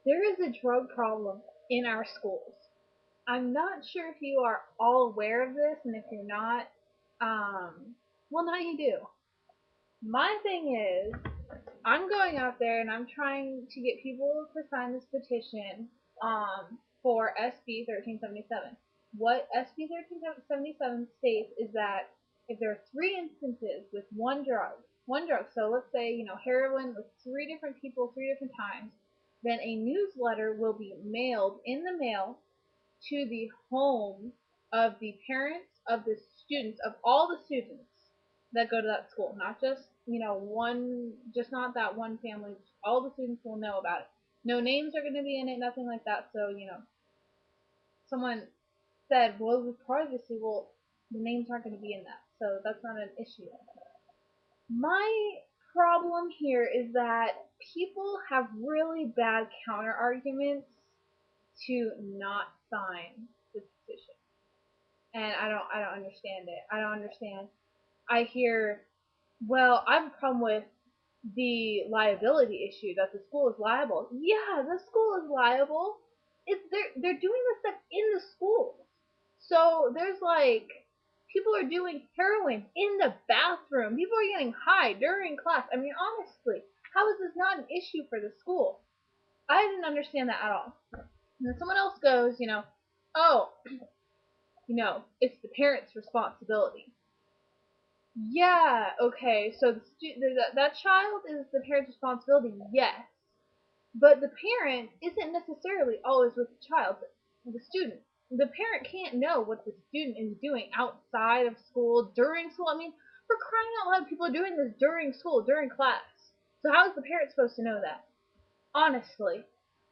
There is a drug problem in our schools. I'm not sure if you are all aware of this, and if you're not, well, now you do. My thing is, I'm going out there and I'm trying to get people to sign this petition for SB 1377. What SB 1377 states is that if there are three instances with one drug, so let's say, heroin with three different people, three different times, then a newsletter will be mailed in the mail to the home of the parents of the students, of all the students that go to that school, not just, one, just not that one family. All the students will know about it. No names are going to be in it, nothing like that. So, someone said, well, with privacy, well, the names aren't going to be in that. So that's not an issue. My problem here is that people have really bad counter arguments to not sign the petition. And I don't understand it. I don't understand. I hear, well, I have a problem with the liability issue, that the school is liable. Yeah, the school is liable. They're doing this stuff in the schools. So there's like people are doing heroin in the bathroom. People are getting high during class. I mean, honestly, how is this not an issue for the school? I didn't understand that at all. And then someone else goes, oh, it's the parents' responsibility. Yeah, okay, so that child is the parent's responsibility, yes. But the parent isn't necessarily always with the child, the student. The parent can't know what the student is doing outside of school, during school. I mean, for crying out loud, people are doing this during school, during class. So how is the parent supposed to know that? Honestly.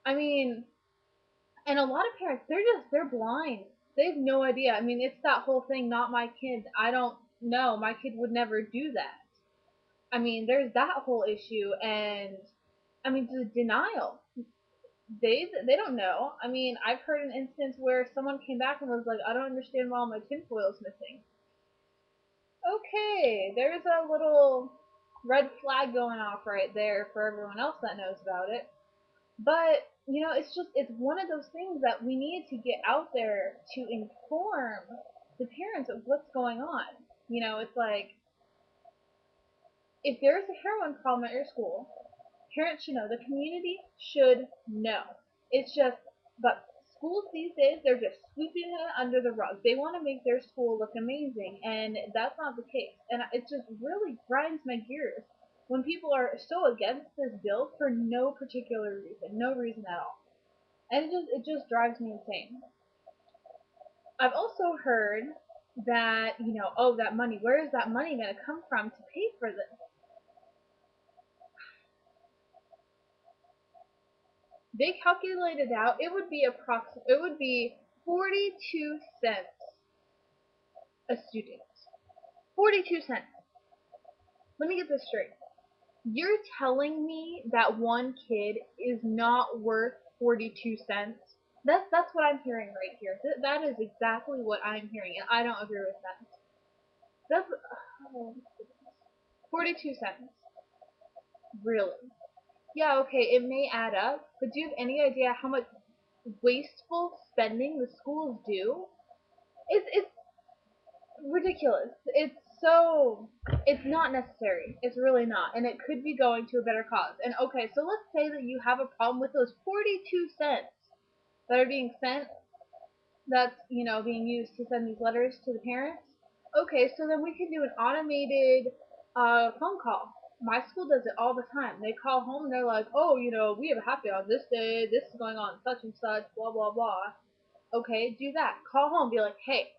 I mean, and a lot of parents, they're blind. They have no idea. I mean, it's that whole thing, not my kid. I don't know. My kid would never do that. I mean, there's that whole issue, and I mean, the denial. They don't know. I mean, I've heard an instance where someone came back and was like, I don't understand why all my tinfoil is missing. Okay, there's a little red flag going off right there for everyone else that knows about it. But, it's one of those things that we need to get out there to inform the parents of what's going on. It's like, if there's a heroin problem at your school, parents should know. The community should know. It's just, but schools these days, they're just sweeping it under the rug. They want to make their school look amazing, and that's not the case. And it just really grinds my gears when people are so against this bill for no particular reason, no reason at all. And it just drives me insane. I've also heard that, oh, that money, where is that money going to come from to pay for this? They calculated out it would be 42 cents a student. 42 cents. Let me get this straight. You're telling me that one kid is not worth 42 cents? That's what I'm hearing right here. That is exactly what I'm hearing, and I don't agree with that. That's oh, 42 cents. Really? Yeah, okay, it may add up, but do you have any idea how much wasteful spending the schools do? It's ridiculous. It's not necessary. It's really not, and it could be going to a better cause. And okay, so let's say that you have a problem with those 42 cents that are being sent, that's being used to send these letters to the parents. Okay, so then we can do an automated phone call. My school does it all the time. They call home and they're like, oh, we have a happy on this day. This is going on such and such. Blah blah blah. Okay, do that. Call home. Be like, hey,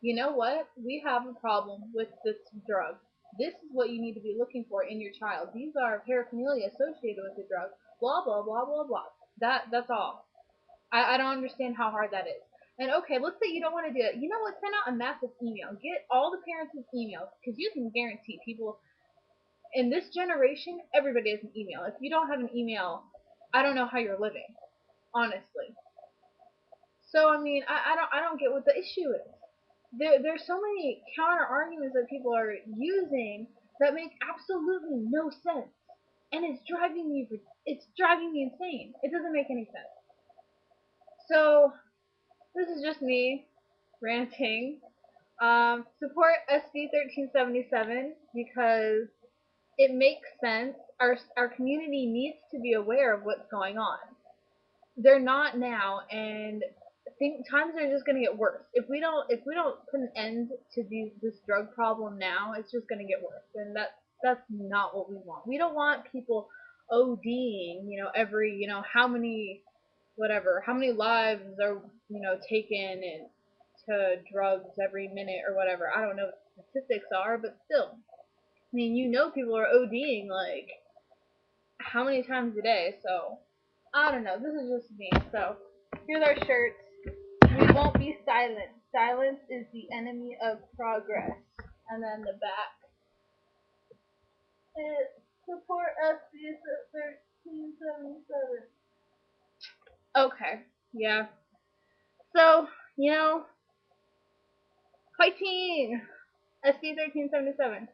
you know what? We have a problem with this drug. This is what you need to be looking for in your child. These are paraphernalia associated with the drug. Blah blah blah blah blah. That's all. I don't understand how hard that is. And okay, let's say you don't want to do it. You know what? Send out a massive email. Get all the parents' emails, because you can guarantee people in this generation, everybody has an email. If you don't have an email, I don't know how you're living, honestly. So I mean, I don't get what the issue is. There's so many counter arguments that people are using that make absolutely no sense. and it's driving me insane. It doesn't make any sense. So this is just me ranting. Support SB1377 because it makes sense. Our community needs to be aware of what's going on. They're not now, and I think times are just gonna get worse. If we don't put an end to this drug problem now, it's just gonna get worse, and that's not what we want. We don't want people ODing, every, how many lives are, taken and to drugs every minute or whatever. I don't know what the statistics are, but still. I mean, people are ODing like how many times a day, so I don't know. This is just me. So here's our shirts. We won't be silent. Silence is the enemy of progress. And then the back is support SB1377. Okay, yeah. So, fighting SB1377.